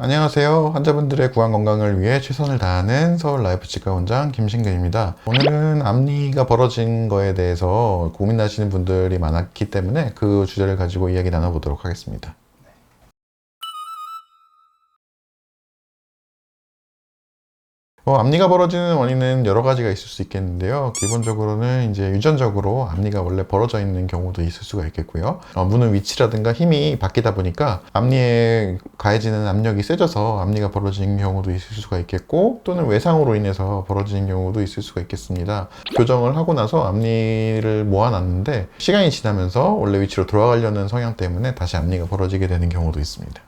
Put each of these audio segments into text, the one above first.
안녕하세요. 환자분들의 구강 건강을 위해 최선을 다하는 서울 라이프치과 원장 김신근입니다. 오늘은 앞니가 벌어진 거에 대해서 고민하시는 분들이 많았기 때문에 그 주제를 가지고 이야기 나눠보도록 하겠습니다. 앞니가 벌어지는 원인은 여러 가지가 있을 수 있겠는데요. 기본적으로는 이제 유전적으로 앞니가 원래 벌어져 있는 경우도 있을 수가 있겠고요. 무는 위치라든가 힘이 바뀌다 보니까 앞니에 가해지는 압력이 세져서 앞니가 벌어지는 경우도 있을 수가 있겠고, 또는 외상으로 인해서 벌어지는 경우도 있을 수가 있겠습니다. 교정을 하고 나서 앞니를 모아놨는데 시간이 지나면서 원래 위치로 돌아가려는 성향 때문에 다시 앞니가 벌어지게 되는 경우도 있습니다.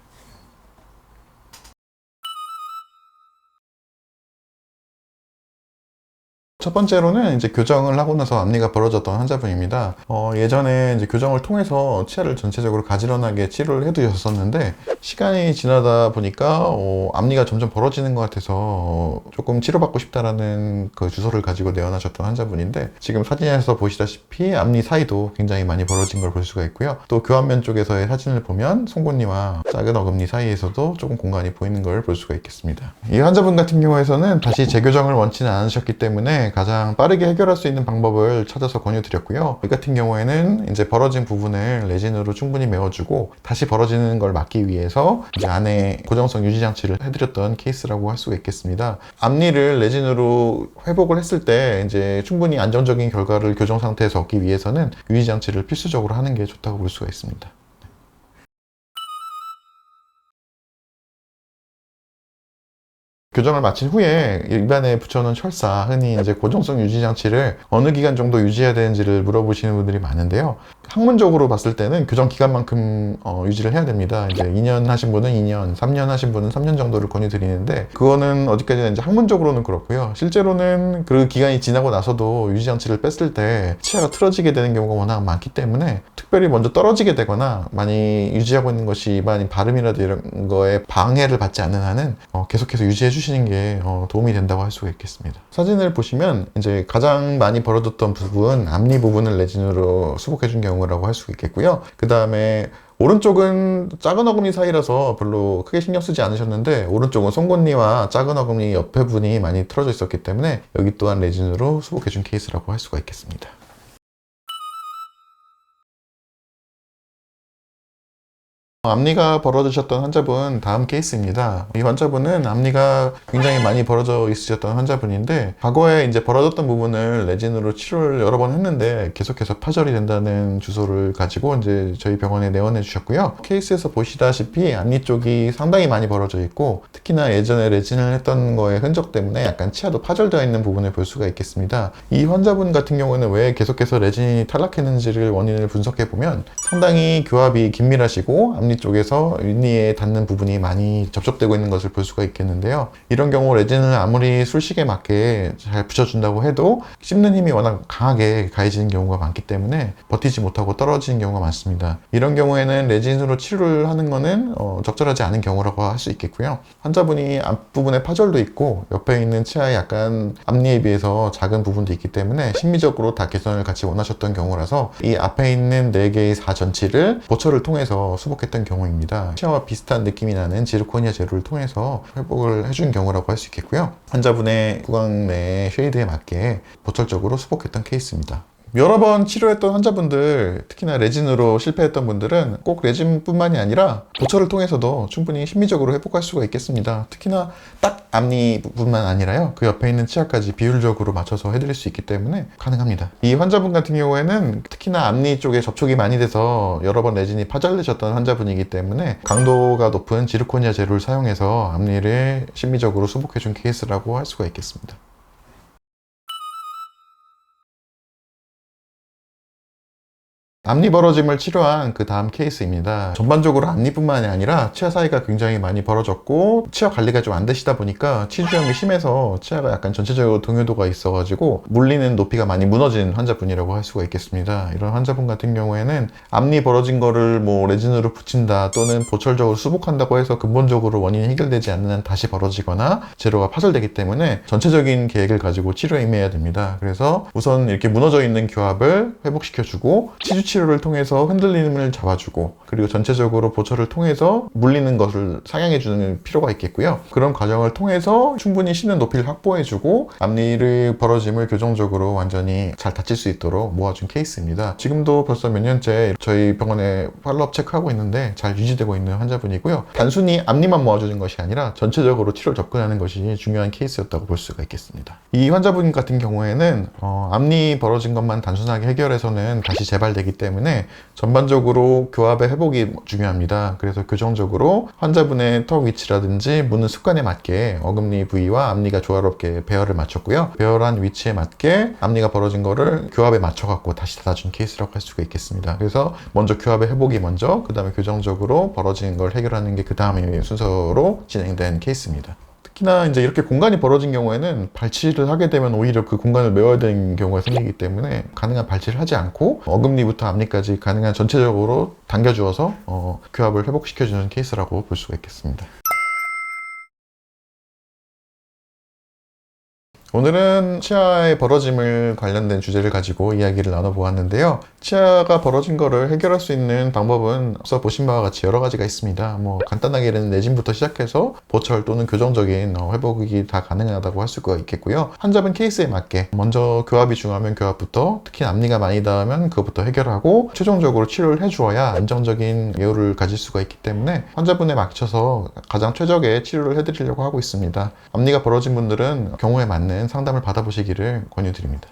첫 번째로는 이제 교정을 하고 나서 앞니가 벌어졌던 환자분입니다. 예전에 이제 교정을 통해서 치아를 전체적으로 가지런하게 치료를 해두셨었는데, 시간이 지나다 보니까 앞니가 점점 벌어지는 것 같아서 조금 치료받고 싶다라는 그 주소를 가지고 내원하셨던 환자분인데, 지금 사진에서 보시다시피 앞니 사이도 굉장히 많이 벌어진 걸 볼 수가 있고요. 또 교환면 쪽에서의 사진을 보면 송곳니와 작은 어금니 사이에서도 조금 공간이 보이는 걸 볼 수가 있겠습니다. 이 환자분 같은 경우에서는 다시 재교정을 원치는 않으셨기 때문에 가장 빠르게 해결할 수 있는 방법을 찾아서 권유드렸고요. 이 같은 경우에는 이제 벌어진 부분을 레진으로 충분히 메워주고 다시 벌어지는 걸 막기 위해서 이제 안에 고정성 유지 장치를 해드렸던 케이스라고 할 수가 있겠습니다. 앞니를 레진으로 회복을 했을 때 이제 충분히 안정적인 결과를 교정 상태에서 얻기 위해서는 유지 장치를 필수적으로 하는 게 좋다고 볼 수가 있습니다. 교정을 마친 후에 입안에 붙여놓은 철사, 흔히 이제 고정성 유지 장치를 어느 기간 정도 유지해야 되는지를 물어보시는 분들이 많은데요. 학문적으로 봤을 때는 교정 기간만큼 유지를 해야 됩니다. 이제 2년 하신 분은 2년, 3년 하신 분은 3년 정도를 권유드리는데, 그거는 어디까지나 이제 학문적으로는 그렇고요. 실제로는 그 기간이 지나고 나서도 유지 장치를 뺐을 때 치아가 틀어지게 되는 경우가 워낙 많기 때문에, 특별히 먼저 떨어지게 되거나 많이 유지하고 있는 것이 입안이 발음이라도 이런 거에 방해를 받지 않는 한은 계속해서 유지해 주시는 게 도움이 된다고 할 수가 있겠습니다. 사진을 보시면 이제 가장 많이 벌어졌던 부분, 앞니 부분을 레진으로 수복해 준 경우라고 할 수 있겠고요. 그 다음에 오른쪽은 작은 어금니 사이라서 별로 크게 신경 쓰지 않으셨는데, 오른쪽은 송곳니와 작은 어금니 옆에 부분이 많이 틀어져 있었기 때문에 여기 또한 레진으로 수복해 준 케이스라고 할 수가 있겠습니다. 앞니가 벌어지셨던 환자분 다음 케이스입니다. 이 환자분은 앞니가 굉장히 많이 벌어져 있으셨던 환자분인데, 과거에 이제 벌어졌던 부분을 레진으로 치료를 여러 번 했는데 계속해서 파절이 된다는 주소를 가지고 이제 저희 병원에 내원해 주셨고요. 케이스에서 보시다시피 앞니 쪽이 상당히 많이 벌어져 있고, 특히나 예전에 레진을 했던 거의 흔적 때문에 약간 치아도 파절되어 있는 부분을 볼 수가 있겠습니다. 이 환자분 같은 경우는 왜 계속해서 레진이 탈락했는지를 원인을 분석해 보면, 상당히 교합이 긴밀하시고 앞니 쪽에서 윗니에 닿는 부분이 많이 접촉되고 있는 것을 볼 수가 있겠는데요. 이런 경우 레진을 아무리 술식에 맞게 잘 붙여준다고 해도 씹는 힘이 워낙 강하게 가해지는 경우가 많기 때문에 버티지 못하고 떨어지는 경우가 많습니다. 이런 경우에는 레진으로 치료를 하는 것은 적절하지 않은 경우라고 할 수 있겠고요. 환자분이 앞부분에 파절도 있고 옆에 있는 치아에 약간 앞니에 비해서 작은 부분도 있기 때문에 심미적으로 다 개선을 같이 원하셨던 경우라서 이 앞에 있는 4개의 4전치를 보철을 통해서 수복했던 경우입니다. 치아와 비슷한 느낌이 나는 지르코니아 제로를 통해서 회복을 해준 경우라고 할 수 있겠고요. 환자분의 구강 내 쉐이드에 맞게 보철적으로 수복했던 케이스입니다. 여러 번 치료했던 환자분들, 특히나 레진으로 실패했던 분들은 꼭 레진뿐만이 아니라 보철을 통해서도 충분히 심미적으로 회복할 수가 있겠습니다. 특히나 딱 앞니뿐만 아니라요, 그 옆에 있는 치아까지 비율적으로 맞춰서 해드릴 수 있기 때문에 가능합니다. 이 환자분 같은 경우에는 특히나 앞니 쪽에 접촉이 많이 돼서 여러 번 레진이 파절되셨던 환자분이기 때문에 강도가 높은 지르코니아 제로를 사용해서 앞니를 심미적으로 수복해준 케이스라고 할 수가 있겠습니다. 앞니 벌어짐을 치료한 그 다음 케이스입니다. 전반적으로 앞니뿐만이 아니라 치아 사이가 굉장히 많이 벌어졌고, 치아 관리가 좀 안 되시다 보니까 치주염이 심해서 치아가 약간 전체적으로 동요도가 있어가지고 물리는 높이가 많이 무너진 환자분이라고 할 수가 있겠습니다. 이런 환자분 같은 경우에는 앞니 벌어진 거를 뭐 레진으로 붙인다 또는 보철적으로 수복한다고 해서 근본적으로 원인이 해결되지 않는 한 다시 벌어지거나 제로가 파절되기 때문에 전체적인 계획을 가지고 치료에 임해야 됩니다. 그래서 우선 이렇게 무너져 있는 교합을 회복시켜주고 치주 치료를 통해서 흔들림을 잡아주고, 그리고 전체적으로 보철을 통해서 물리는 것을 상향해주는 필요가 있겠고요. 그런 과정을 통해서 충분히 쉬는 높이를 확보해주고 앞니의 벌어짐을 교정적으로 완전히 잘 닫힐 수 있도록 모아준 케이스입니다. 지금도 벌써 몇 년째 저희 병원에 팔로업 체크하고 있는데 잘 유지되고 있는 환자분이고요. 단순히 앞니만 모아주는 것이 아니라 전체적으로 치료를 접근하는 것이 중요한 케이스였다고 볼 수가 있겠습니다. 이 환자분 같은 경우에는 앞니 벌어진 것만 단순하게 해결해서는 다시 재발되기 때문에 전반적으로 교합의 회복이 중요합니다. 그래서 교정적으로 환자분의 턱 위치라든지 무는 습관에 맞게 어금니 부위와 앞니가 조화롭게 배열을 맞췄고요. 배열한 위치에 맞게 앞니가 벌어진 거를 교합에 맞춰갖고 다시 닫아준 케이스라고 할 수가 있겠습니다. 그래서 먼저 교합의 회복이 먼저, 그 다음에 교정적으로 벌어진 걸 해결하는 게 그 다음에 순서로 진행된 케이스입니다. 특히나 이제 이렇게 공간이 벌어진 경우에는 발치를 하게 되면 오히려 그 공간을 메워야 되는 경우가 생기기 때문에 가능한 발치를 하지 않고 어금니부터 앞니까지 가능한 전체적으로 당겨주어서 교합을 회복시켜주는 케이스라고 볼 수가 있겠습니다. 오늘은 치아의 벌어짐을 관련된 주제를 가지고 이야기를 나눠보았는데요. 치아가 벌어진 거를 해결할 수 있는 방법은 앞서 보신 바와 같이 여러 가지가 있습니다. 간단하게는 내진부터 시작해서 보철 또는 교정적인 회복이 다 가능하다고 할 수가 있겠고요. 환자분 케이스에 맞게 먼저 교합이 중요하면 교합부터, 특히 앞니가 많이 닿으면 그것부터 해결하고 최종적으로 치료를 해주어야 안정적인 예후를 가질 수가 있기 때문에 환자분에 맞춰서 가장 최적의 치료를 해드리려고 하고 있습니다. 앞니가 벌어진 분들은 경우에 맞는 상담을 받아보시기를 권유드립니다.